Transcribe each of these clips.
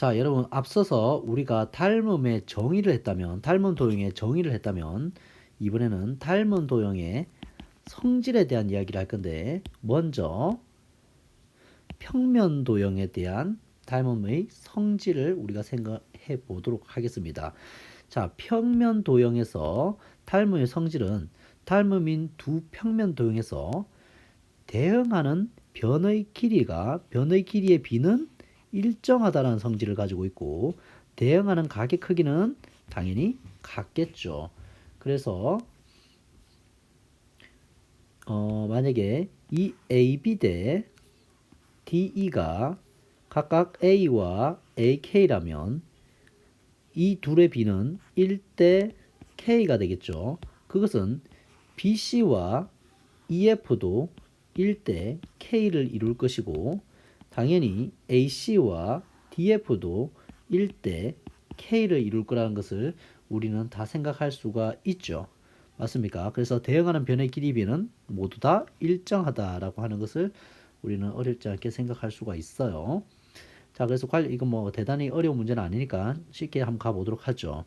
자, 여러분 앞서서 우리가 닮음의 정의를 했다면, 닮음 도형의 정의를 했다면 이번에는 닮음 도형의 성질에 대한 이야기를 할 건데 먼저 평면 도형에 대한 닮음의 성질을 우리가 생각해 보도록 하겠습니다. 자, 평면 도형에서 닮음의 성질은 닮음인 두 평면 도형에서 대응하는 변의 길이의 비는 일정하다는 성질을 가지고 있고 대응하는 각의 크기는 당연히 같겠죠. 그래서 만약에 이 AB 대 DE가 각각 A와 AK라면 이 둘의 비는 1대 K가 되겠죠. 그것은 BC와 EF도 1대 K를 이룰 것이고 당연히 AC와 DF도 1대 K를 이룰 거라는 것을 우리는 다 생각할 수가 있죠. 맞습니까? 그래서 대응하는 변의 길이비는 모두 다 일정하다라고 하는 것을 우리는 어렵지 않게 생각할 수가 있어요. 자, 그래서 이건 뭐 대단히 어려운 문제는 아니니까 쉽게 한번 가보도록 하죠.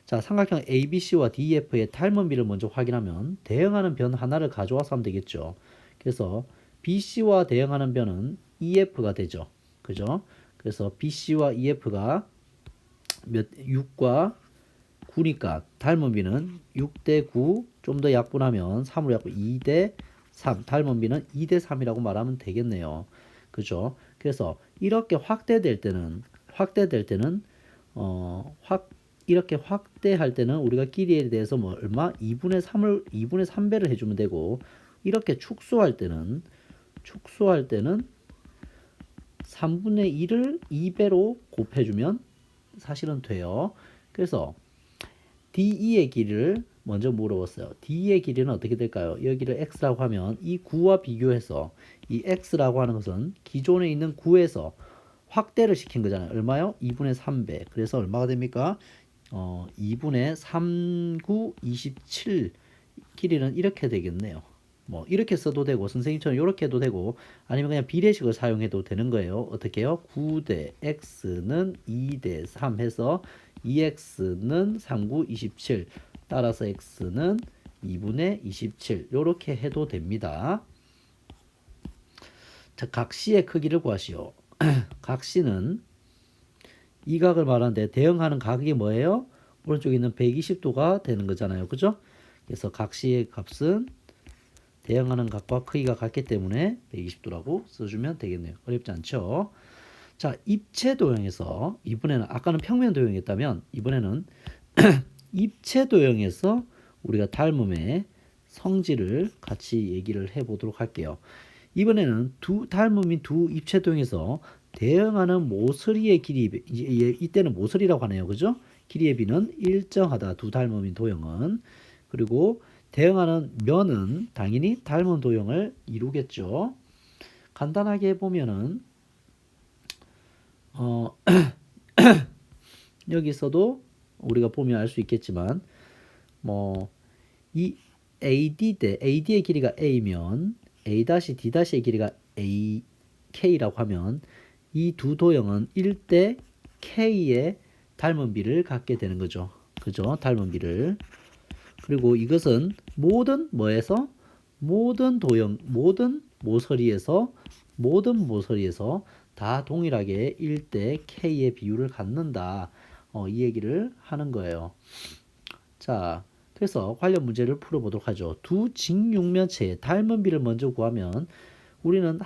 자, 삼각형 ABC와 DEF의 닮음비를 먼저 확인하면 대응하는 변 하나를 가져와서 하면 되겠죠. 그래서 BC와 대응하는 변은 EF가 되죠. 그죠? 그래서 BC와 EF가 6과 9니까 닮음비는 6대 9, 좀 더 약분하면 3으로 약분 2대 3, 닮음비는 2대 3이라고 말하면 되겠네요. 그죠? 그래서 이렇게 확대될 때는 이렇게 확대할 때는 우리가 길이에 대해서 뭐 얼마 2분의 3배를 해주면 되고 이렇게 축소할 때는 3분의 1을 2배로 곱해주면 사실은 돼요. 그래서 DE의 길이를 먼저 물어봤어요. D의 길이는 어떻게 될까요? 여기를 x라고 하면 이 9와 비교해서 이 x라고 하는 것은 기존에 있는 9에서 확대를 시킨 거잖아요. 얼마요? 2분의 3배. 그래서 얼마가 됩니까? 2분의 3, 9, 27 길이는 이렇게 되겠네요. 뭐 이렇게 써도 되고 선생님처럼 이렇게 해도 되고 아니면 그냥 비례식을 사용해도 되는 거예요. 어떻게 해요? 9대 x는 2대 3 해서 2x는 3, 9, 27 따라서 x는 2분의 27 이렇게 해도 됩니다. 자, 각시의 크기를 구하시오. 각시는 이 각을 말하는데 대응하는 각이 뭐예요? 오른쪽에 있는 120도가 되는 거잖아요. 그죠? 그래서 각시의 값은 대응하는 각과 크기가 같기 때문에 120도라고 써주면 되겠네요. 어렵지 않죠? 자, 입체 도형에서 이번에는 아까는 평면 도형이었다면 이번에는 입체 도형에서 우리가 닮음의 성질을 같이 얘기를 해보도록 할게요. 이번에는 닮음인 두 입체 도형에서 대응하는 모서리의 길이 이때는 모서리라고 하네요. 그죠? 길이의 비는 일정하다. 두 닮음인 도형은. 그리고 대응하는 면은 당연히 닮은 도형을 이루겠죠. 간단하게 보면은 여기서도 우리가 보면 알 수 있겠지만 뭐 이 AD의 길이가 A면 A-D'의 길이가 AK라고 하면 이 두 도형은 1대 K의 닮은 비를 갖게 되는 거죠. 그죠? 닮은 비를. 그리고 이것은 모든 모서리에서 다 동일하게 1대 K의 비율을 갖는다. 이 얘기를 하는 거예요. 자, 그래서 관련 문제를 풀어보도록 하죠. 두 직육면체의 닮은 비를 먼저 구하면 우리는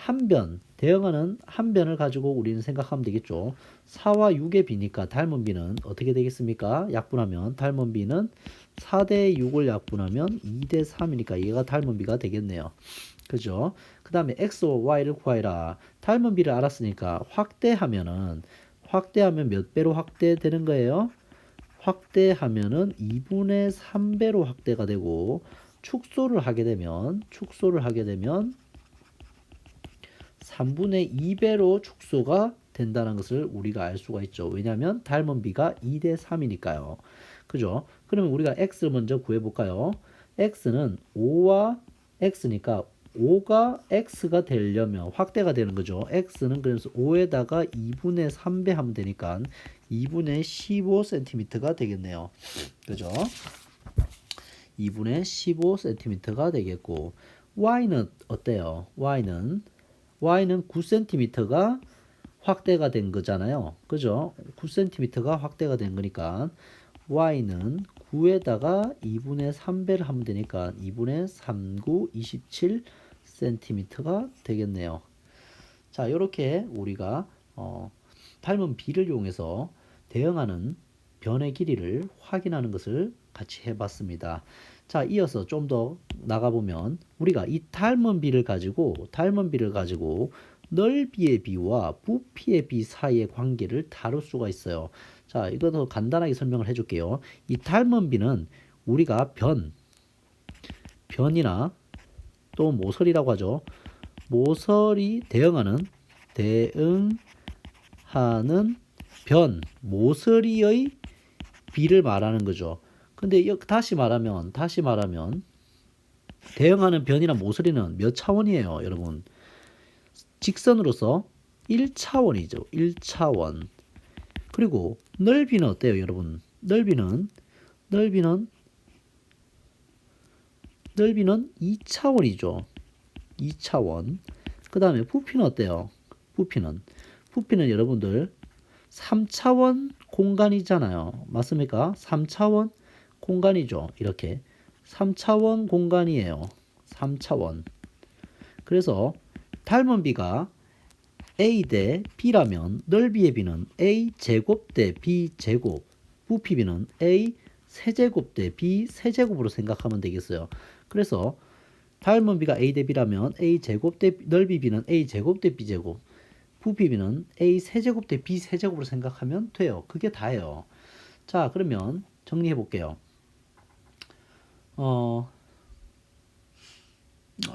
대응하는 한 변을 가지고 우리는 생각하면 되겠죠. 4와 6의 비니까 닮은 비는 어떻게 되겠습니까? 약분하면 닮은 비는 4대 6을 약분하면 2대 3이니까 얘가 닮은 비가 되겠네요. 그죠? 그 다음에 x와 y를 구하라. 닮은 비를 알았으니까 확대하면 몇 배로 확대되는 거예요? 확대하면은 2분의 3배로 확대가 되고 축소를 하게 되면 3분의 2배로 축소가 된다는 것을 우리가 알 수가 있죠. 왜냐하면 닮은 비가 2대 3이니까요. 그죠? 그러면 우리가 x를 먼저 구해볼까요? x는 5와 x니까 5가 x가 되려면 확대가 되는 거죠. x는 그래서 5에다가 2분의 3배 하면 되니까 2분의 15cm가 되겠네요. 그죠? 2분의 15cm가 되겠고 y는 어때요? y는 9cm가 확대가 된 거잖아요. 그죠? 9cm가 확대가 된 거니까 y는 9에다가 2분의 3배를 하면 되니까 2분의 39, 27cm가 되겠네요. 자, 이렇게 우리가 닮은 비를 이용해서 대응하는 변의 길이를 확인하는 것을 같이 해봤습니다. 자, 이어서 좀 더 나가보면 우리가 이 닮은 비를 가지고 넓이의 비와 부피의 비 사이의 관계를 다룰 수가 있어요. 자, 이것도 간단하게 설명을 해줄게요. 이 닮은 비는 우리가 변이나 또 모서리라고 하죠. 모서리 대응하는 모서리의 비를 말하는 거죠. 근데 다시 말하면 대응하는 변이나 모서리는 몇 차원이에요, 여러분? 직선으로서 1차원이죠. 1차원. 그리고 넓이는 어때요, 여러분? 넓이는 2차원이죠. 2차원. 그 다음에 부피는 어때요? 부피는 여러분들 3차원 공간이잖아요. 맞습니까? 3차원 공간이죠. 이렇게 3차원 공간이에요. 3차원. 그래서 닮은 비가 A 대 B라면 넓이의 B는 A 제곱 대 B 제곱, 부피 B는 A 세제곱 대 B 세제곱으로 생각하면 되겠어요. 그래서 닮은 비가 A 대 B라면 A 제곱 대 넓이 B는 A 제곱 대 B 제곱, 부피 B는 A 세제곱 대 B 세제곱으로 생각하면 돼요. 그게 다예요. 자, 그러면 정리해 볼게요.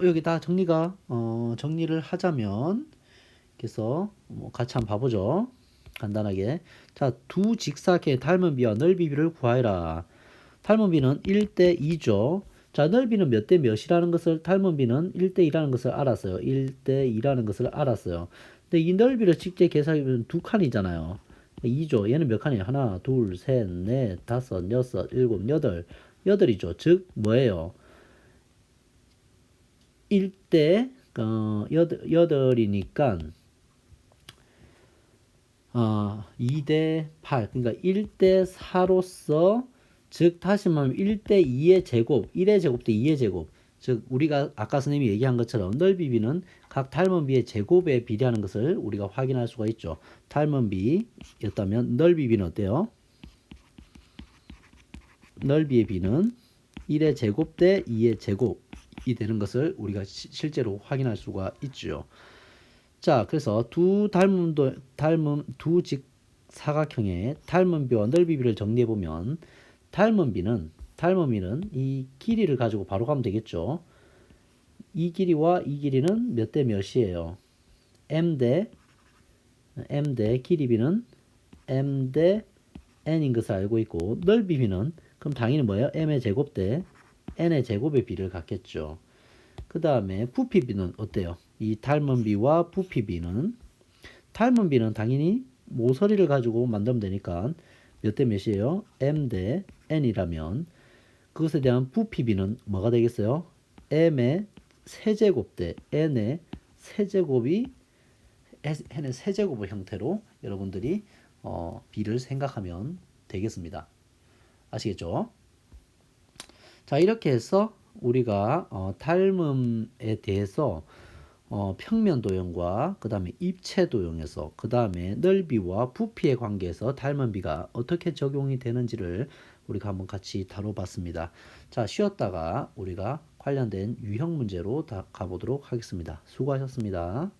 여기 다 정리를 하자면, 그래서 같이 한번 봐보죠. 간단하게. 자, 두 직사각형의 닮은 비와 넓이 비를 구하여라. 닮은 비는 1대 2죠. 자, 넓이는 몇 대 몇이라는 것을, 닮은 비는 1대 2라는 것을 알았어요. 1대 2라는 것을 알았어요. 근데 이 넓이를 직접 계산하면 두 칸이잖아요. 2죠. 얘는 몇 칸이에요? 하나, 둘, 셋, 넷, 다섯, 여섯, 일곱, 여덟. 여덟이죠. 즉, 뭐예요? 1대 여덟이니까 2대 8, 그러니까 1대 4로서, 즉 다시 말하면 1대 2의 제곱, 1의 제곱 대 2의 제곱, 즉 우리가 아까 선생님이 얘기한 것처럼 넓이 비는 각 닮은 비의 제곱에 비례하는 것을 우리가 확인할 수가 있죠. 닮은 비였다면 넓이 비는 어때요? 넓이의 비는 1의 제곱 대 2의 제곱이 되는 것을 우리가 실제로 확인할 수가 있죠. 자, 그래서 두 직사각형의 닮은 비와 넓이 비를 정리해 보면, 닮은 비는 이 길이를 가지고 바로 가면 되겠죠. 이 길이와 이 길이는 몇 대 몇이에요? m 대 길이 비는 m 대 n인 것을 알고 있고, 넓이 비는 그럼 당연히 뭐예요? m의 제곱 대 n의 제곱의 비를 갖겠죠. 그 다음에 부피 비는 어때요? 이 닮은 비와 부피 비는, 닮은 비는 당연히 모서리를 가지고 만들면 되니까 몇 대 몇이에요? m 대 n이라면 그것에 대한 부피 비는 뭐가 되겠어요? m의 세제곱 대 n의 세제곱의 형태로 여러분들이 비를 생각하면 되겠습니다. 아시겠죠? 자, 이렇게 해서 우리가 닮음에 대해서 평면 도형과 그 다음에 입체 도형에서, 그 다음에 넓이와 부피의 관계에서 닮은 비가 어떻게 적용이 되는지를 우리가 한번 같이 다뤄봤습니다. 자, 쉬었다가 우리가 관련된 유형 문제로 가보도록 하겠습니다. 수고하셨습니다.